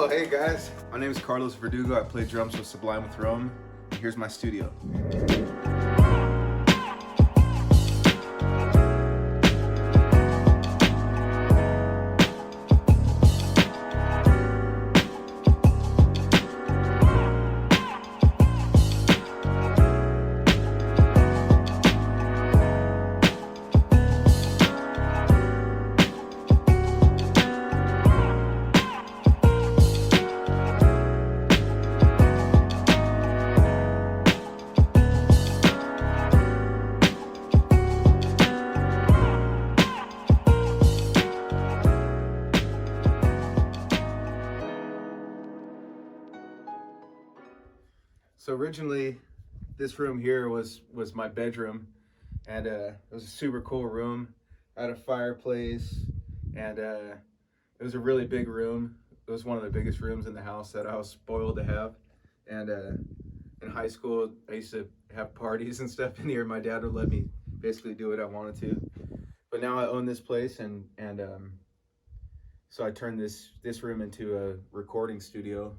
Oh, hey guys. My name is Carlos Verdugo. I play drums with Sublime with Rome. And here's my studio. So originally, this room here was my bedroom, and it was a super cool room. I had a fireplace, and it was a really big room. It was one of the biggest rooms in the house that I was spoiled to have. And in high school, I used to have parties and stuff in here. My dad would let me basically do what I wanted to. But now I own this place, and so I turned this room into a recording studio.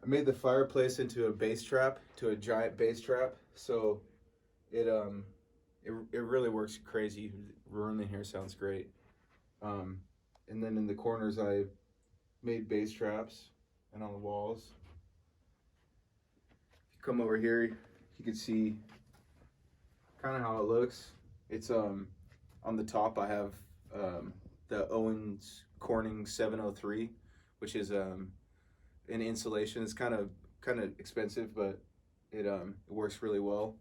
I made the fireplace into a bass trap, to a giant bass trap, so it really works crazy. The room in here sounds great. And then in the corners I made bass traps, and on the walls. If you come over here, you can see kind of how it looks. It's on the top I have the Owens Corning 703, which is an insulation. It's kind of expensive, but it works really well.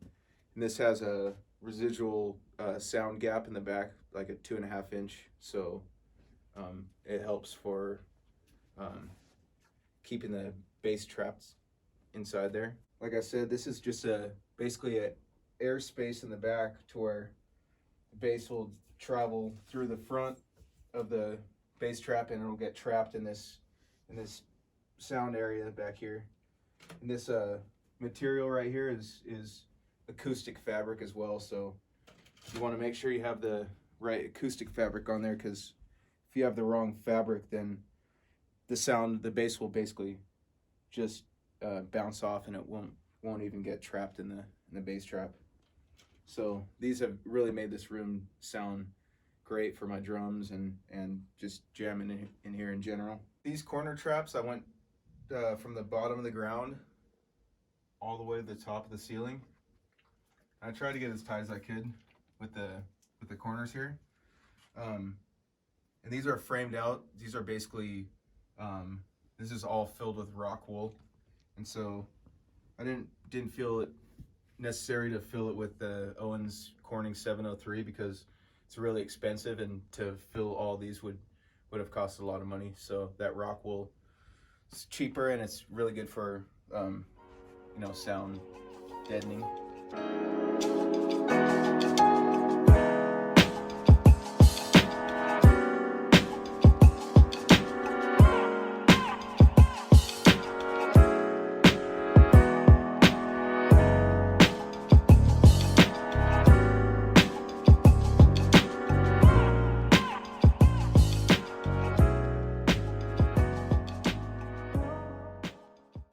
And this has a residual sound gap in the back, like a 2.5 inch, so it helps for keeping the bass trapped inside there. Like I said, this is just basically an air space in the back to where the bass will travel through the front of the bass trap, and it'll get trapped in this sound area back here. And this material right here is acoustic fabric as well, so you want to make sure you have the right acoustic fabric on there, because if you have the wrong fabric, then the bass will basically just bounce off, and it won't even get trapped in the bass trap. So these have really made this room sound great for my drums and just jamming in here in general. These corner traps, I went from the bottom of the ground all the way to the top of the ceiling. I tried to get as tight as I could with the corners here. And these are framed out. These are basically, this is all filled with rock wool. And so I didn't feel it necessary to fill it with the Owens Corning 703, because it's really expensive, and to fill all these would have cost a lot of money. So that rock wool is cheaper, and it's really good for sound deadening.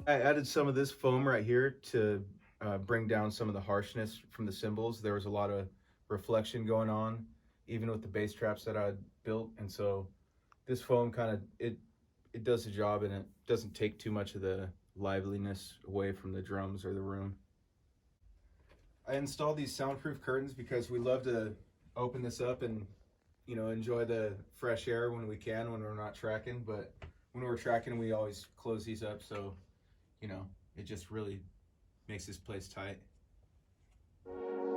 I added some of this foam right here to bring down some of the harshness from the cymbals. There was a lot of reflection going on, even with the bass traps that I built, and so this foam it does the job, and it doesn't take too much of the liveliness away from the drums or the room. I installed these soundproof curtains because we love to open this up and enjoy the fresh air when we can, when we're not tracking. But when we're tracking, we always close these up, so it just really makes this place tight. I'm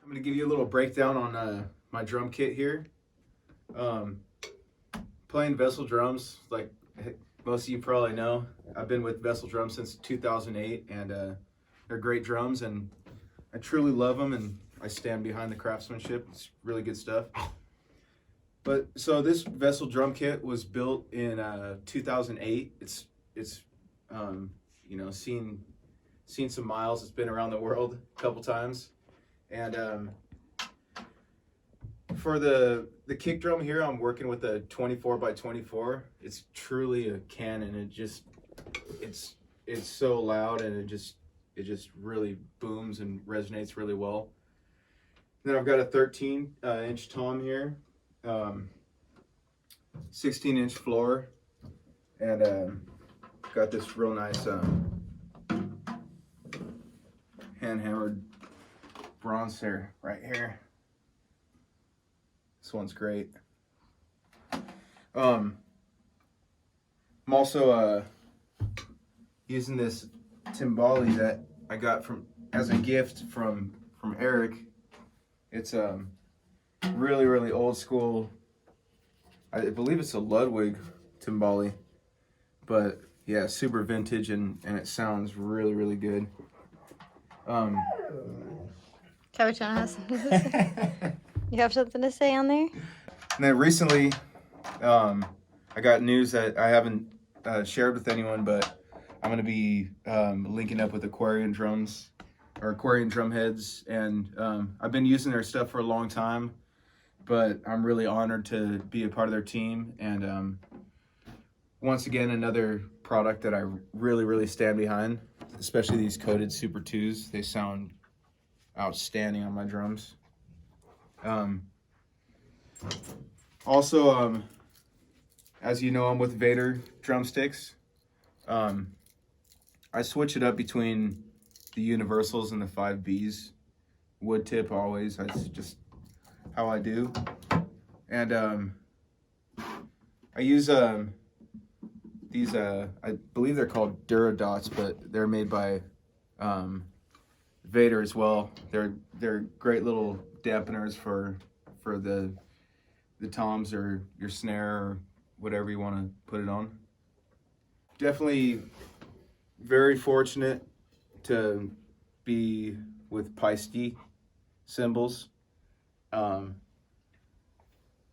going to give you a little breakdown on my drum kit here. Playing Vessel drums, like most of you probably know, I've been with Vessel drums since 2008, and they're great drums, and I truly love them, and I stand behind the craftsmanship. It's really good stuff. But so this Vessel drum kit was built in 2008. It's you know, seen some miles. It's been around the world a couple times, and for the kick drum here, I'm working with a 24 by 24. It's truly a cannon. It's so loud, and it just really booms and resonates really well. Then I've got a 13 inch tom here, 16 inch floor, and got this real nice hand hammered bronze hair right here. This one's great. I'm also using this timbali that I got as a gift from Eric. It's really old school. I believe it's a Ludwig timbali, but yeah, super vintage, and it sounds really good. Capuchino has something to say. You have something to say on there? And then recently, I got news that I haven't shared with anyone, but I'm going to be linking up with Aquarian Drums, or Aquarian Drum Heads, and I've been using their stuff for a long time, but I'm really honored to be a part of their team, and once again, another product that I really stand behind, especially these coated Super 2s. They sound outstanding on my drums. Also, as you know, I'm with Vader drumsticks. I switch it up between the universals and the 5Bs. Wood tip always. That's just how I do. And I use these I believe they're called Duradots, but they're made by Vader as well. They're great little dampeners for the toms or your snare or whatever you want to put it on. Definitely very fortunate to be with Paiste cymbals.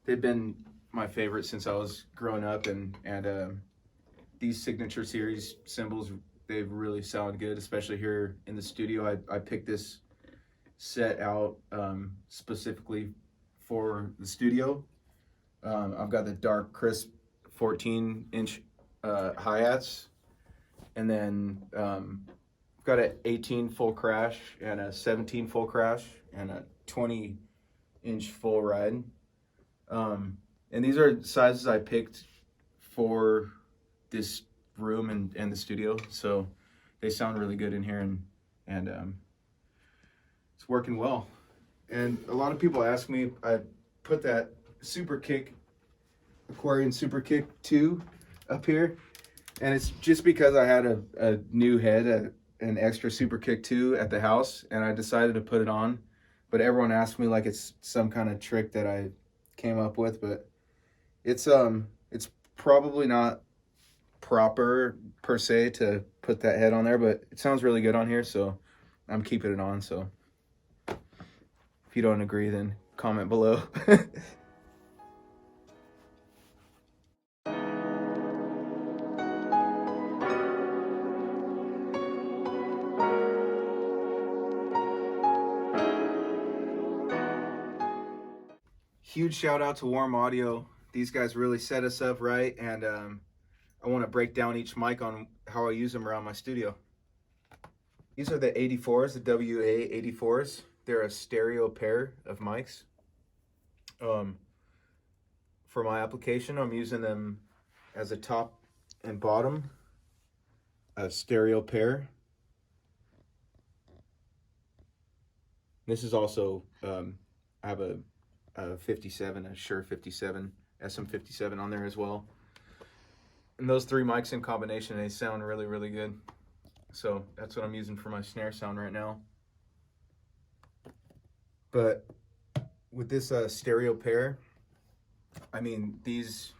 They've been my favorite since I was growing up, and these signature series cymbals, they really sound good, especially here in the studio. I picked this set out specifically for the studio. I've got the dark, crisp 14-inch hi-hats, and then I've got an 18 full crash and a 17 full crash and a 20-inch full ride. And these are sizes I picked for this room and the studio, so they sound really good in here, and it's working well. And a lot of people ask me, I put that Super Kick, Aquarian Super Kick 2 up here, and it's just because I had a new head, an extra Super Kick 2 at the house, and I decided to put it on. But everyone asked me like it's some kind of trick that I came up with, but it's probably not proper per se to put that head on there, but it sounds really good on here, so I'm keeping it on. So if you don't agree, then comment below. Huge shout out to Warm Audio. These guys really set us up right, and I want to break down each mic on how I use them around my studio. These are the 84s, the WA 84s. They're a stereo pair of mics. For my application, I'm using them as a top and bottom, a stereo pair. This is also, I have a 57, a Shure 57, SM57 on there as well. And those three mics in combination, they sound really good. So that's what I'm using for my snare sound right now. But with this stereo pair, I mean, this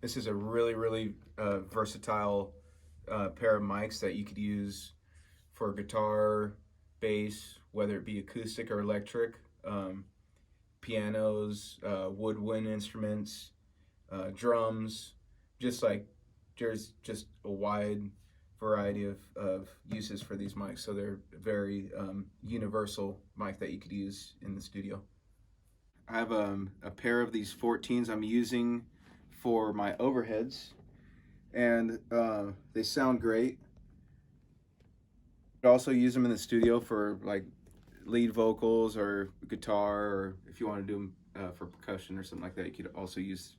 is a really versatile pair of mics that you could use for guitar, bass, whether it be acoustic or electric. pianos, woodwind instruments, drums, just like there's just a wide variety of uses for these mics. So they're very universal mic that you could use in the studio. I have a pair of these 14s I'm using for my overheads, and they sound great. I also use them in the studio for like lead vocals or guitar, or if you want to do them for percussion or something like that, you could also use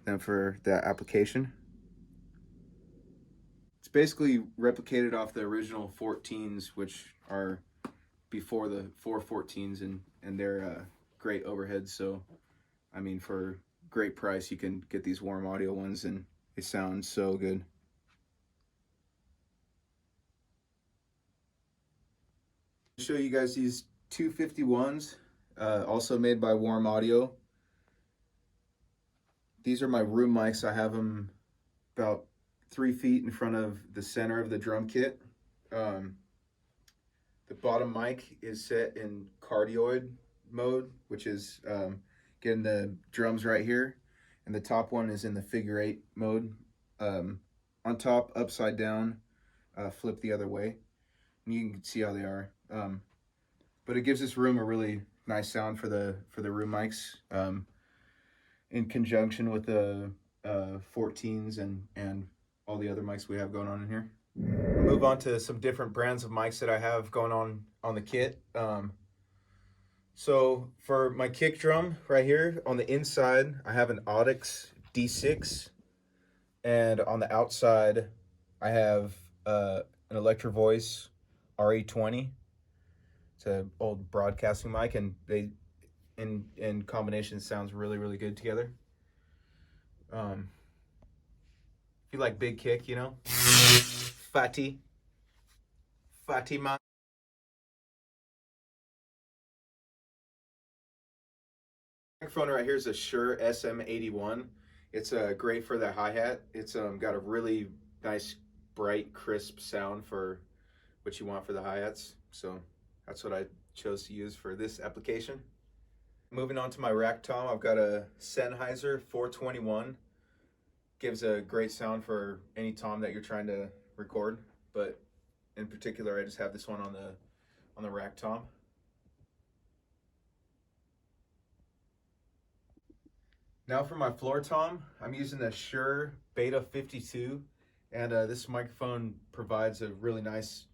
them for that application. It's basically replicated off the original 14s, which are before the 414s, and they're great overheads. So, I mean, for great price, you can get these warm audio ones, and they sound so good. I'll show you guys these 251s, also made by Warm Audio. These are my room mics. I have them about 3 feet in front of the center of the drum kit. The bottom mic is set in cardioid mode, which is getting the drums right here, and the top one is in the figure 8 mode. On top, upside down, flip the other way, and you can see how they are. But it gives this room a really nice sound for the room mics, in conjunction with the 14s and all the other mics we have going on in here. We'll move on to some different brands of mics that I have going on the kit. So for my kick drum right here, on the inside, I have an Audix D6, and on the outside, I have an Electro Voice RE20. It's an old broadcasting mic, and they in combination sounds really, really good together. If you like big kick, you know, Fatima. Microphone right here is a Shure SM81. It's great for the hi-hat. It's got a really nice, bright, crisp sound for what you want for the hi-hats. So that's what I chose to use for this application. Moving on to my rack tom, I've got a Sennheiser 421. Gives a great sound for any tom that you're trying to record, but in particular, I just have this one on the rack tom. Now for my floor tom, I'm using the Shure Beta 52, and this microphone provides a really nice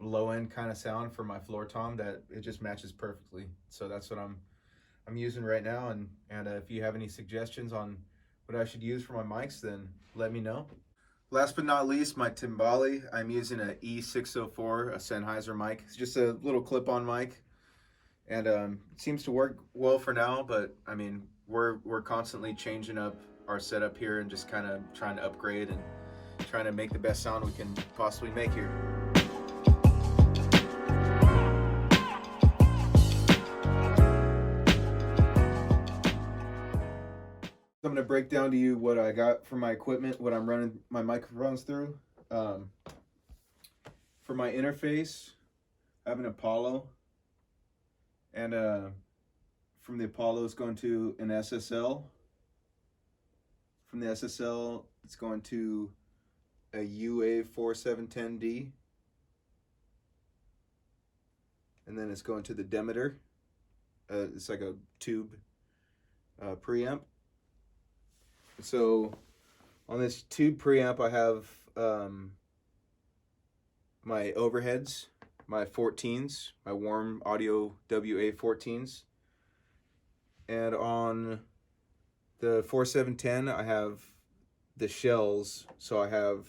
low end kind of sound for my floor tom that it just matches perfectly. So that's what I'm using right now, and if you have any suggestions on what I should use for my mics, then let me know. Last but not least, my timbali. I'm using an E604, a Sennheiser mic. It's just a little clip-on mic, and it seems to work well for now. But I mean, we're constantly changing up our setup here and just kind of trying to upgrade and trying to make the best sound we can possibly make here. I'm going to break down to you what I got for my equipment, what I'm running my microphones through. For my interface, I have an Apollo, and from the Apollo it's going to an SSL. From the SSL it's going to a UA4710D, and then it's going to the Demeter. It's like a tube preamp. So on this tube preamp, I have my overheads, my 14s, my Warm Audio WA14s. And on the 4710, I have the shells. So I have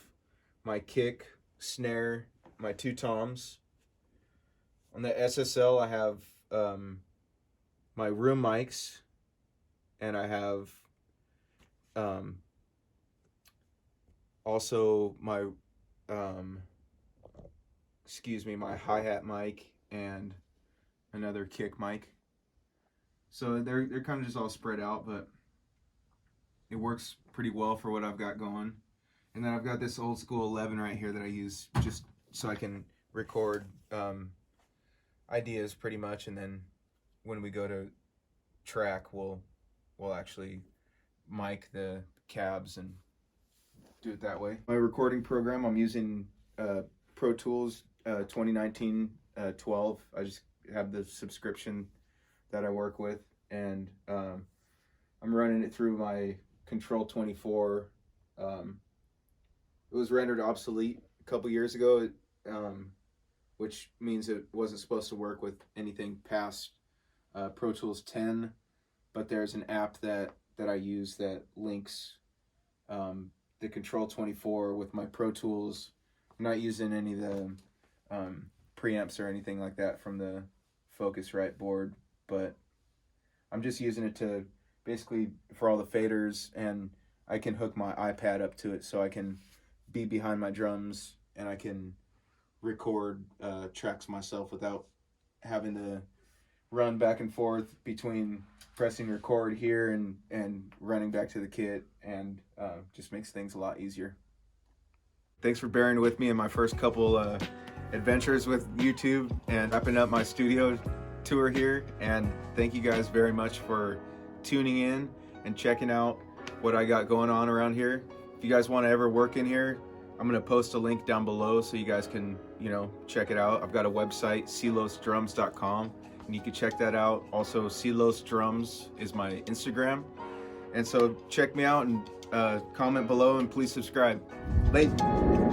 my kick, snare, my two toms. On the SSL, I have my room mics, and I have also my my hi-hat mic and another kick mic. So they're kind of just all spread out, but it works pretty well for what I've got going. And then I've got this old school 11 right here that I use just so I can record ideas pretty much, and then when we go to track, we'll actually mic the cabs and do it that way. My recording program, I'm using Pro Tools 2019 12. I just have the subscription that I work with, and I'm running it through my Control 24. It was rendered obsolete a couple years ago, which means it wasn't supposed to work with anything past Pro Tools 10, but there's an app that I use that links the Control 24 with my Pro Tools. I'm not using any of the preamps or anything like that from the Focusrite board, but I'm just using it to basically for all the faders, and I can hook my iPad up to it so I can be behind my drums and I can record tracks myself without having to run back and forth between pressing record here and running back to the kit, and just makes things a lot easier. Thanks for bearing with me in my first couple adventures with YouTube and wrapping up my studio tour here, and thank you guys very much for tuning in and checking out what I got going on around here. If you guys want to ever work in here, I'm going to post a link down below so you guys can, check it out. I've got a website, celosdrums.com, and you can check that out. Also, Celos Drums is my Instagram. And so check me out and comment below, and please subscribe. Later.